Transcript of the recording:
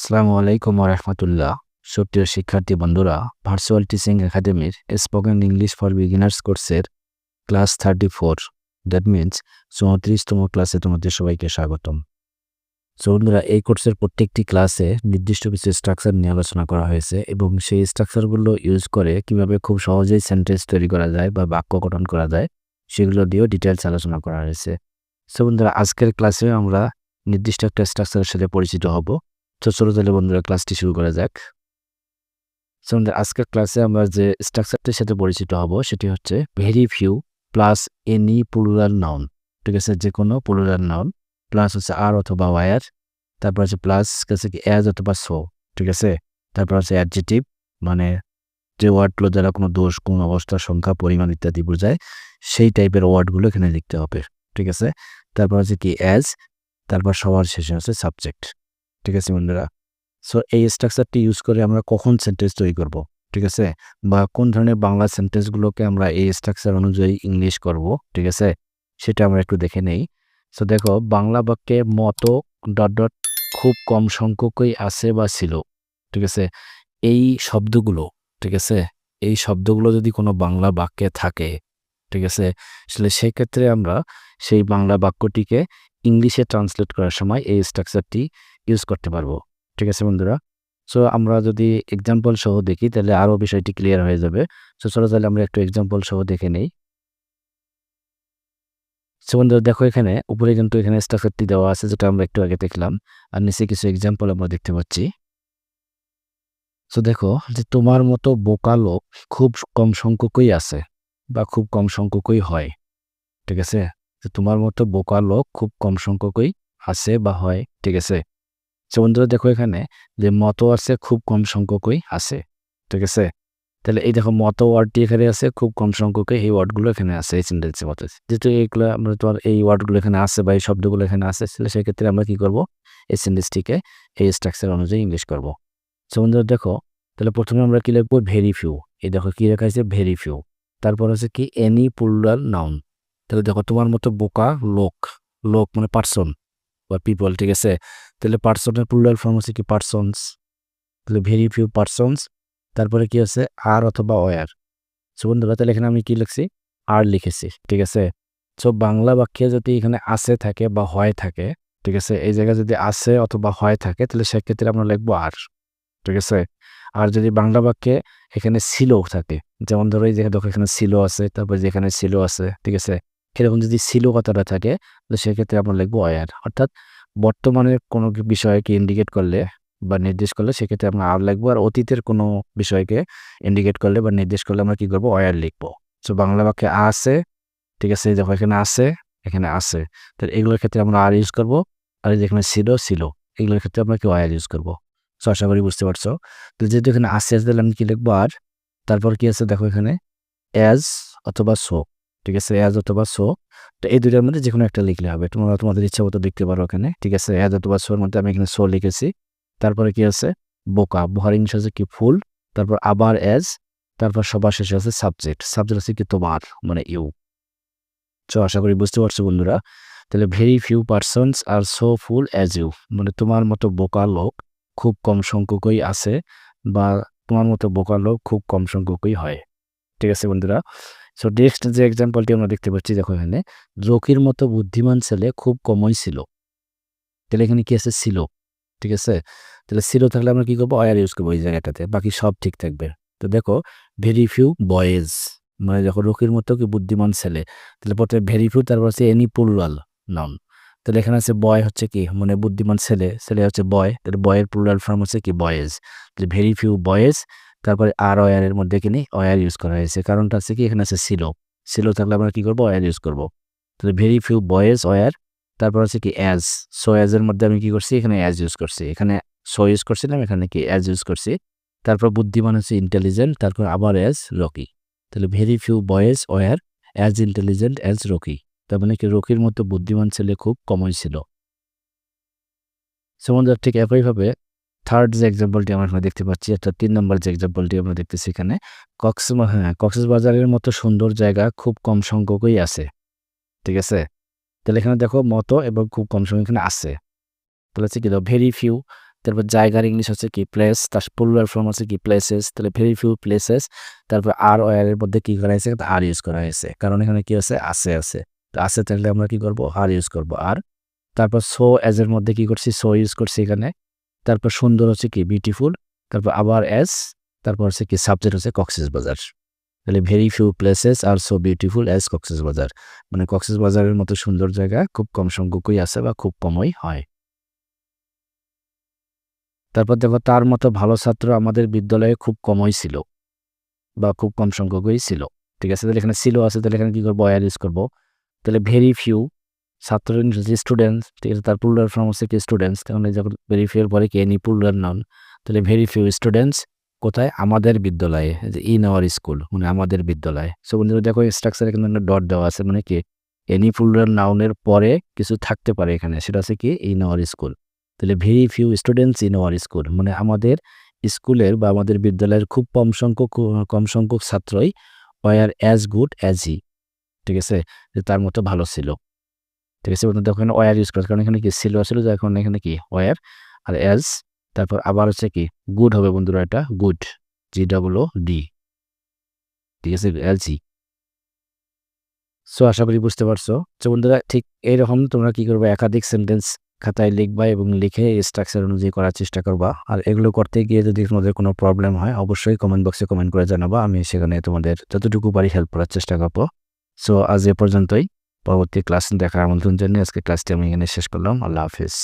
আসসালামু আলাইকুম রাহমাতুল্লাহ। সুপ্রিয় শিক্ষার্থী বন্ধুরা, ভার্চুয়াল টিচিং একাডেমির স্পোকেন ইংলিশ ফর বিগিনার্স কোর্সের ক্লাস 34 দ্যাট মিন্স 34তম ক্লাসে তোমাদের সবাইকে স্বাগতম। সো বন্ধুরা, এই কোর্সের প্রত্যেকটি ক্লাসে নির্দিষ্ট কিছু স্ট্রাকচার নিয়ে আলোচনা করা হয়েছে এবং সেই স্ট্রাকচারগুলো ইউজ করে কিভাবে খুব সহজেই সেন্টেন্স তৈরি করা যায় বা বাক্য গঠন করা যায় সেগুলো দিয়েও ডিটেলস আলোচনা করা হয়েছে। সো বন্ধুরা, আজকের ক্লাসে আমরা নির্দিষ্ট একটা স্ট্রাকচারের সাথে পরিচিত হব। তো চলো তাহলে বন্ধুরা ক্লাসটি শুরু করা যাক। সো আমাদের আজকের ক্লাসে আমরা যে স্ট্রাকচারটির সাথে পরিচিত হব সেটি হচ্ছে very few plus any plural noun. ঠিক আছে, যে কোনো প্লুরাল নাউন প্লাস হচ্ছে আর অথবা ওয়ার, তারপর হচ্ছে প্লাস হচ্ছে কি অ্যাজ অথবা সো। ঠিক আছে, তারপর হচ্ছে অ্যাডজেটিভ, মানে যে ওয়ার্ডগুলো দ্বারা কোনো দোষ, কোনো অবস্থা, সংখ্যা, পরিমাণ ইত্যাদি বোঝায় সেই টাইপের ওয়ার্ডগুলো এখানে লিখতে হবে। ঠিক আছে, তারপর হচ্ছে কি অ্যাজ, তারপর সবার শেষে হচ্ছে সাবজেক্ট। ঠিক আছে বন্ধুরা, সো এই স্ট্রাকচারটি ইউজ করে আমরা কখন সেন্টেন্স তৈরি করব, ঠিক আছে, বা কোন ধরনের বাংলা সেন্টেন্সগুলোকে আমরা এই স্ট্রাকচার অনুযায়ী ইংলিশ করব, ঠিক আছে, সেটা আমরা একটু দেখে নেই। সো দেখো, বাংলা বাক্যে মতো ডট ডট খুব কম সংখ্যকই আছে বা ছিল। ঠিক আছে, এই শব্দগুলো, ঠিক আছে, এই শব্দগুলো যদি কোনো বাংলা বাক্যে থাকে, ঠিক আছে, আসলে সেই ক্ষেত্রে আমরা সেই বাংলা বাক্যটিকে ইংলিশে ট্রান্সলেট করার সময় এই স্ট্রাকচারটি ইউজ করতে পারবো। ঠিক আছে বন্ধুরা, সো আমরা যদি এক্সাম্পল সহ দেখি তাহলে আরও বিষয়টি ক্লিয়ার হয়ে যাবে। সো চলো তাহলে আমরা একটু এক্সাম্পল সহ দেখে নেই। সো বন্ধুরা দেখো, এখানে উপরে কিন্তু এখানে স্ট্রাকচারটি দেওয়া আছে যেটা আমরা একটু আগে দেখলাম, আর নিচে কিছু এক্সাম্পল আমরা দেখতে পাচ্ছি। সো দেখো যে তোমার মতো বোকা লোক খুব কম সংখ্যকই আছে বা খুব কম সংখ্যকই হয়। ঠিক আছে, যে তোমার মতো বোকা লোক খুব কম সংখ্যকই আছে বা হয়। ঠিক আছে, সো বন্ধুরা দেখো এখানে যে মতো আছে, খুব কম সংখ্যকই আছে। ঠিক আছে, তাহলে এই দেখো মতো ওয়ার্ডটি এখানে আছে, খুব কম সংখ্যকই এই ওয়ার্ডগুলো এখানে আছে এই সেন্টেন্সের মধ্যে। যেহেতু এইগুলো আমরা তোমার এই ওয়ার্ডগুলো এখানে আছে বা এই শব্দগুলো এখানে আছে, তাহলে সেক্ষেত্রে আমরা কি করব, এই সেন্টেন্সটিকে এই স্ট্রাকচার অনুযায়ী ইংলিশ করব। সো বন্ধুরা দেখো, তাহলে প্রথমে আমরা কি লিখবো, ভেরি ফিউ। এই দেখো কি লেখা আছে, ভেরি ফিউ। তারপর হচ্ছে কি এনি প্লুরাল নাউন। তাহলে দেখো তোমার মতো বোকা লোক, লোক মানে পার্সন বা পিপল। ঠিক আছে, তাহলে পার্সনের প্লুরাল ফর্ম হচ্ছে কি পার্সনস। তাহলে ভেরি ফিউ পার্সনস, তারপরে কি আছে আর অথবা ওয়ার। সো বন্ধুরা তাহলে এখানে আমি কি লিখছি, আর লিখেছি। ঠিক আছে, সো বাংলা বাক্যে যদি এখানে আছে থাকে বা হয় থাকে, ঠিক আছে, এই জায়গায় যদি আছে অথবা হয় থাকে তাহলে সেক্ষেত্রে আমরা লিখবো আর। ঠিক আছে, আর যদি বাংলা বাক্যে এখানে ছিল থাকে, যেমন ধরো এই যে দেখো এখানে ছিল আছে, তারপর যেখানে ছিল আছে, ঠিক আছে, এরকম যদি ছিল কথাটা থাকে তো সেক্ষেত্রে আমরা লিখবো অয়ার। অর্থাৎ বর্তমানের কোনো বিষয়কে ইন্ডিকেট করলে বা নির্দেশ করলে সেক্ষেত্রে আমরা আর লিখবো, আর অতীতের কোনো বিষয়কে ইন্ডিকেট করলে বা নির্দেশ করলে আমরা কি করবো, অয়ার লিখবো। সো বাংলা বাক্যে আছে, ঠিক আছে, দেখো এখানে আছে, এখানে আছে, তো এগুলোর ক্ষেত্রে আমরা আর ইউজ করবো। আর যেখানে ছিল ছিল, এগুলোর ক্ষেত্রে আমরা কি অয়ার ইউজ করবো। সো আশা করি বুঝতে পারছো। তো যেহেতু এখানে আছে তাহলে আমি কি লিখবো, আর। তারপর কি আছে দেখো এখানে অ্যাজ অথবা সো। ঠিক আছে, অ্যাজ অথবা সো, তো এই দুইটার মধ্যে যে কোনো একটা লিখলে হবে, তোমরা তোমাদের ইচ্ছা মতো লিখতে পারো এখানে। ঠিক আছে, অ্যাজ অথবা সোর মধ্যে আমি এখানে সো লিখেছি। তারপরে কি আছে বোকা, বহার ইংলিশ আছে কি ফুল, তারপর আবার অ্যাজ, তারপর সবার শেষে আছে সাবজেক্ট। সাবজেক্ট আছে কি তোমার, মানে ইউ। সো আশা করি বুঝতে পারছো বন্ধুরা। তাহলে very few persons are soulful as you, মানে তোমার মতো বোকা লোক খুব কম সংখ্যকই আছে বা তোমার মতো বোকা লোক খুব কম সংখ্যকই হয়। ঠিক আছে বন্ধুরা, সো নেক্সট যে এক্সাম্পলটি আমরা দেখতে পাচ্ছি দেখো এখানে, রকির মতো বুদ্ধিমান ছেলে খুব কমই ছিল। তাহলে এখানে কি আছে, ছিল। ঠিক আছে, তাহলে ছিল থাকলে আমরা কি করবো, অয়ার ইউজ করবো এই জায়গাটাতে, বাকি সব ঠিক থাকবে। তো দেখো ভেরি ফিউ বয়েজ, মানে দেখো রকির মতো কি বুদ্ধিমান ছেলে, তাহলে প্রথমে ভেরি ফিউ, তারপর হচ্ছে এনি প্লুরাল নাউন। তাহলে এখানে আছে বয় হচ্ছে কি, মানে বুদ্ধিমান ছেলে, ছেলে হচ্ছে বয়, তাহলে বয়ের প্লুরাল ফর্ম হচ্ছে কি বয়েজ। তাহলে ভেরি ফিউ বয়েজ, তারপরে আর অয়ার এর মধ্যে কিনি অয়ার ইউজ করা হয়েছে, কারণটা আছে কি এখানে আছে ছিল। ছিল থাকলে আমরা কি করবো, অয়ার ইউজ করবো। তাহলে ভেরি ফিউ বয়েজ অয়ার, তারপর হচ্ছে কি অ্যাজ। সো অ্যাজ এর মধ্যে আমি কি করছি, এখানে অ্যাজ ইউজ করছি, এখানে সো ইউজ করছিলাম, এখানে কি অ্যাজ ইউজ করছি। তারপর বুদ্ধিমান হচ্ছে ইন্টেলিজেন্ট, তারপর আবার অ্যাজ রকি। তাহলে very few boys were as intelligent as Rocky, তার মানে কি রকির মতো বুদ্ধিমান ছেলে খুব কমই ছিল। সেমন ঠিক একইভাবে থার্ড যে এক্সাম্পলটি আমরা এখানে দেখতে পাচ্ছি, অর্থাৎ 3 নম্বর যে এক্সাম্পলটি আমরা দেখতেছি এখানে, কক্সবাজারের মতো সুন্দর জায়গা খুব কম সংখ্যকই আছে। ঠিক আছে, তাহলে এখানে দেখো মতো এবং খুব কম সংখ্যক এখানে আছে, তাহলে হচ্ছে কি ভেরি ফিউ, তারপর জায়গার ইংলিশ হচ্ছে কি প্লেস, তার প্লুরাল ফর্ম হচ্ছে কি প্লেসেস, তাহলে ভেরি ফিউ প্লেসেস। তারপর আর ওয়ার এর মধ্যে কি করা হয়েছে, আর ইউজ করা হয়েছে, কারণ এখানে কি আছে আছে, তো আছে তাহলে আমরা কি করব আর ইউজ করব আর। তারপর সো অ্যাজ এর মধ্যে কি করছি সো ইউজ করছি এখানে। তারপর সুন্দর হচ্ছে কি বিউটিফুল, তারপর আবার অ্যাজ, তারপর হচ্ছে কি সাবজেক্ট হচ্ছে কক্সবাজার। তাহলে ভেরি ফিউ প্লেসেস আর সো বিউটিফুল অ্যাজ কক্সবাজার, মানে কক্সবাজারের মতো সুন্দর জায়গা খুব কম সংখ্যকই আছে বা খুব কমই হয়। তারপর দেখো তার মতো ভালো ছাত্র আমাদের বিদ্যালয়ে খুব কমই ছিল বা খুব কম সংখ্যকই ছিল। ঠিক আছে, তাহলে এখানে ছিল আছে, তাহলে এখানে কি করবো আর ইউজ করবো। তাহলে ভেরি ফিউ ছাত্র যে স্টুডেন্টস, ঠিক আছে, তার প্লুরাল ফর্ম হচ্ছে কি স্টুডেন্টস, কারণ এই যখন ভেরি ফিউ এর পরে কি এনি প্লুরাল নাউন, তাহলে ভেরি ফিউ স্টুডেন্টস কোথায় আমাদের বিদ্যালয়ে, যে ইন আওয়ার স্কুল মানে আমাদের বিদ্যালয়ে। সো বন্ধুরা দেখো স্ট্রাকচারে কিন্তু একটা ডট দেওয়া আছে, মানে কি এনি প্লুরাল নাউনের পরে কিছু থাকতে পারে এখানে, সেটা হচ্ছে কি ইন আওয়ার স্কুল। তাহলে very few students in our school মানে আমাদের স্কুলের বা আমাদের বিদ্যালয়ের খুব কম সংখ্যক ছাত্রই were as good as he, ঠিক আছে, যে তার মতো ভালো ছিল। ঠিক আছে, দেখো এখানে ওয়ার ইউজ করা, কারণ এখানে কি ছিল ছিল, এখন এখানে কি ওয়ার আর অ্যাজ, তারপর আবার হচ্ছে কি গুড হবে বন্ধুরা, এটা গুড GOOD, ঠিক আছে LG। সো আশা করি বুঝতে পারছো। তো বন্ধুরা ঠিক এইরকম তোমরা কি করবে, একাধিক সেন্টেন্স খাতায় লিখবা এবং লিখে স্ট্রাকচার অনুযায়ী করার চেষ্টা করবা। আর এগুলো করতে গিয়ে যদি তোমাদের কোনো প্রবলেম হয় অবশ্যই কমেন্ট বক্সে কমেন্ট করে জানাবা, আমি সেখানে তোমাদের যতটুকু পারি হেল্প করার চেষ্টা করবো। সো আজ এ পর্যন্তই, পরবর্তী ক্লাস দেখার আমন্ত্রণ জানিয়ে আজকে ক্লাসটি আমি এখানে শেষ করলাম। আল্লাহ হাফিজ।